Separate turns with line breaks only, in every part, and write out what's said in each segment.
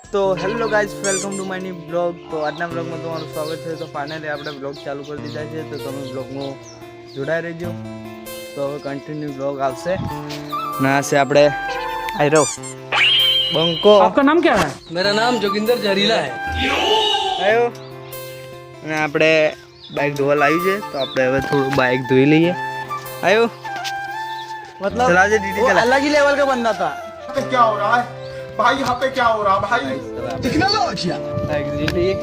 तो hello guys, welcome to my new blog. तो આજના બ્લોગમાં તમારું સ્વાગત છે। તો ફાઇનલી આપણે બ્લોગ ચાલુ કરી દીધા છે, તો તમે બ્લોગમાં જોડાઈ રહેજો। તો હવે કન્ટિન્યુ બ્લોગ આવશે ના છે। આપણે આયરો બંકો।
आपका नाम क्या है?
मेरा नाम जोगिंदर जहरीला है।
આયો અને આપણે બાઇક ધોવા લાવી છે, તો આપણે હવે થોડું બાઇક ધોઈ લઈએ। આયો
मतलब
चला जे दीदी
वो
चला।
अलग ही लेवल का बंदा था।
क्या हो रहा है भाई? यहाँ पे क्या हो रहा है भाई?
टेक्नोलॉजी
બાઇક ધોઈ લઈએ।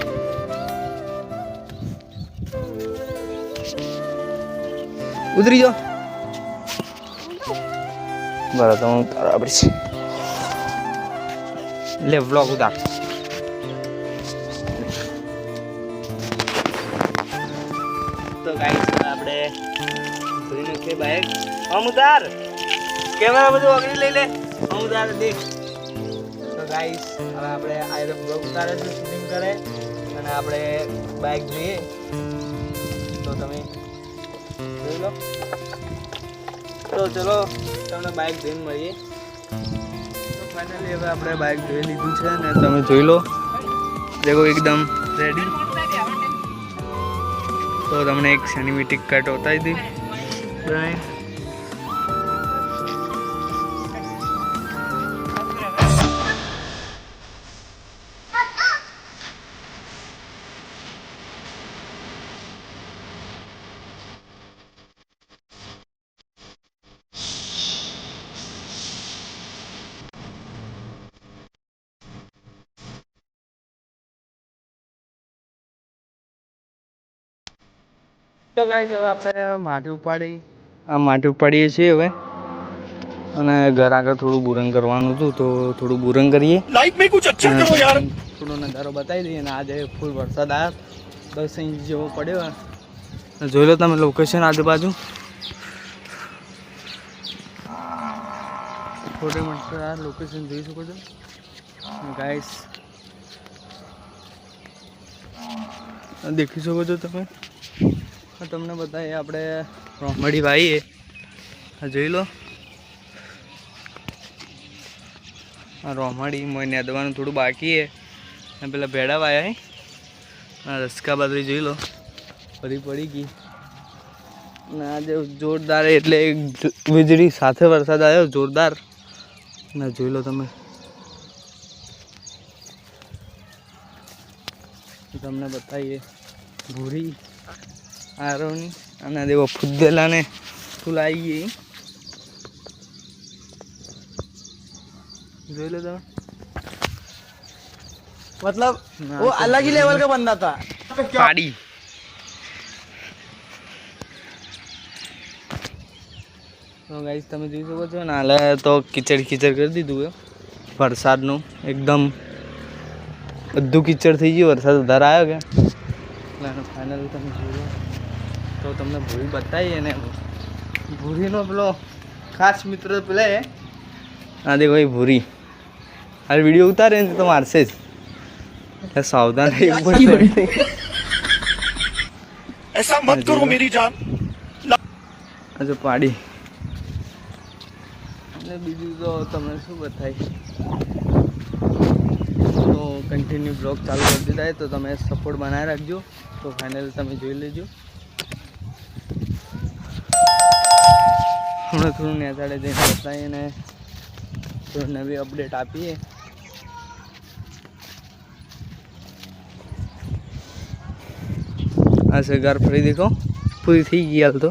ઉતરી જાઓ બરાબર, તો હું તારા આપડી છે લે વ્લોગ ઉતાર। તો ગાઈસ આપણે ધોઈ નાખીએ બાઇક। આમ ઉતાર, કેમેરા બધું ઓગળી લઈ લે। આમ ઉતાર દેખ। તો ગાઈસ હવે આપણે આયરો બ્લોગ ઉતારે છે, શૂટિંગ કરે અને આપણે બાઇક જોઈએ, તો તમે જોઈ લો। તો ચલો તમને બાઇક જોઈને મળીએ। તો ફાઇનલી હવે આપણે બાઇક જોઈ લીધું છે ને તમે જોઈ લો, દેખો એકદમ રેડી। તો તમને એક સિનેમેટિક કટ બતાવી દી બનાવી। તો ગાઈસ હવે આપણે માટી ઉપાડીએ છીએ હવે, અને ઘર આગળ થોડું બુરંગ કરવાનું હતું, તો થોડું બુરંગ કરીએ।
लाइफ में कुछ अच्छा करो यार।
થોડો નજારો બતાવી દઈએ। અને આજે ફૂલ વરસાદ આવ્યો, 10 ઇંચ જેવો પડ્યો। જોઈ લો તમે લોકેશન આજુબાજુ, થોડી મોટી આ લોકેશન જોઈ શકો છો ગાઈસ, દેખી શકો છો તમે। તમને બતાવીએ આપણે રોમડી ભાઈએ, જોઈ લો આ રોમડી મોય નેદવાનું થોડું બાકી છે, અને પેલા ભેડા વાયા આ રસકા બાદરી જોઈ લો બધી પડી ગઈ। અને આજે જોરદાર એટલે વીજળી સાથે વરસાદ આવ્યો જોરદાર, ને જોઈ લો તમે। તમને બતાવીએ ભૂરી આરોની, અને દેવો ફુદ્દેલાને ફૂલ આવી ગઈ, જોઈ લો તમે।
मतलब वो अलग ही लेवल का बंदा था।
પાડી તો ગાઈસ તમે જોઈ શકો છો ને, હાલે તો કીચડ કરી દીધું છે વરસાદનું, એકદમ બધું કીચડ થઈ ગયું, વરસાદ વધારે આવ્યો કે એટલે ફાઇનલ તમે જોઈ લો। તો તમને ભૂરી બતાવીએ ને, ભૂરીનો પેલો ખાસ મિત્ર પેલા આ દેખો એ ભૂરી, આ વિડીયો ઉતારે ને તો મારશે જ, એટલે સાવધાન રહેવું પડશે।
ऐसा मत करो मेरी जान।
હજુ પાડી અને બીજું તો તમને શું બતાવી। તો કન્ટિન્યુ બ્લોગ ચાલુ કરી દીધા, તો તમે સપોર્ટ બનાવી રાખજો। તો ફાઇનલ તમે જોઈ લેજો। હમણાં થોડું નેતાડે જઈને બતાવીએ અને થોડી નવી અપડેટ આપીએ। આ છે ઘર ફરી દેખો, પૂરી થઈ ગઈ હાલ તો।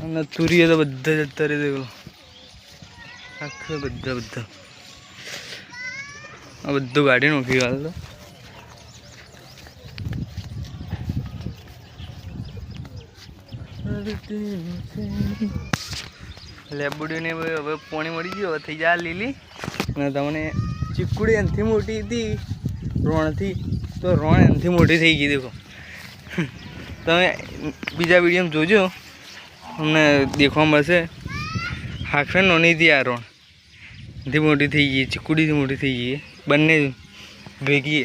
અને તુરીએ તો બધા જતા રહી દેખો, આખે બધા આ બધું ગાડી નોખી હાલ તો। લેબુડીને હવે પોણી મળી ગયો, થઈ જાય લીલી। અને તમને ચીકુડી એનાથી મોટી હતી રોણથી, તો રોણ એનાથી મોટી થઈ ગઈ દેખો। તમે બીજા વિડીયોમાં જોજો, અમને દેખવા મળશે। હાખરે નોની હતી આ રોણ, એનાથી મોટી થઈ ગઈ, ચીકુડીથી મોટી થઈ ગઈ, બંને ભેગી।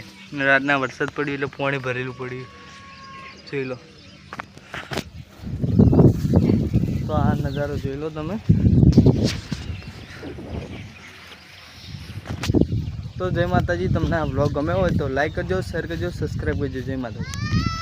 રાતના વરસાદ પડ્યો એટલે પાણી ભરેલું પડ્યું, જોઈ લો। તો આ નજારો જોઈ લો તમે. તો જય માતાજી. તમને આ વ્લોગ ગમ્યો હોય તો લાઈક કરજો, શેર કરજો, સબસ્ક્રાઈબ કરજો. જય માતાજી.